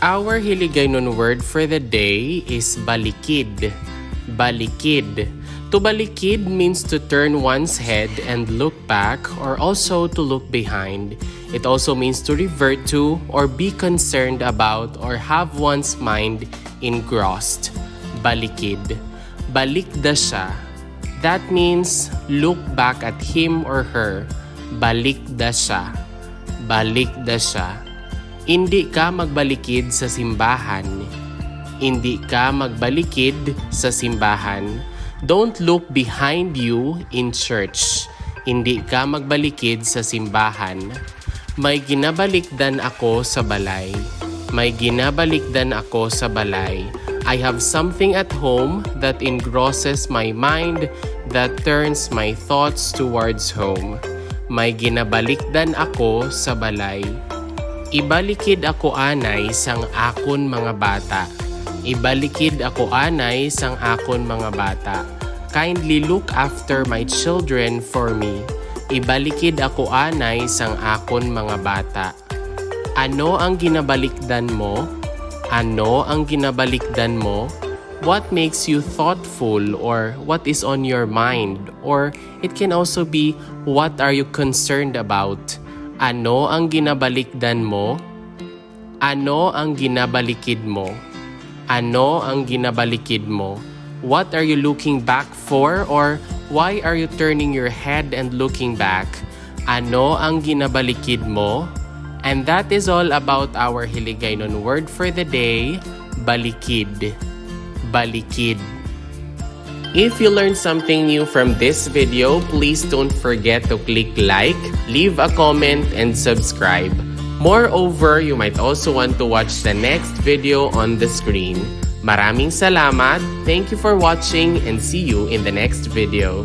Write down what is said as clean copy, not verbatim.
Our Hiligaynon word for the day is balikid. Balikid. To balikid means to turn one's head and look back, or also to look behind. It also means to revert to or be concerned about or have one's mind engrossed. Balikid. Balikda siya. That means look back at him or her. Balikda siya. Balikda siya. Hindi ka magbalikid sa simbahan. Hindi ka magbalikid sa simbahan. Don't look behind you in church. Hindi ka magbalikid sa simbahan. May ginabalikdan ako sa balay. May ginabalikdan ako sa balay. I have something at home that engrosses my mind, that turns my thoughts towards home. May ginabalikdan ako sa balay. Ibalikid ako anay sang akon mga bata. Ibalikid ako anay sang akon mga bata. Kindly look after my children for me. Ibalikid ako anay sang akon mga bata. Ano ang ginabalikdan mo? Ano ang ginabalikdan mo? What makes you thoughtful, or what is on your mind? Or it can also be, what are you concerned about? Ano ang ginabalikdan mo? Ano ang ginabalikid mo? Ano ang ginabalikid mo? What are you looking back for, or why are you turning your head and looking back? Ano ang ginabalikid mo? And that is all about our Hiligaynon word for the day, balikid. Balikid. If you learned something new from this video, please don't forget to click like, leave a comment, and subscribe. Moreover, you might also want to watch the next video on the screen. Maraming salamat, thank you for watching, and see you in the next video.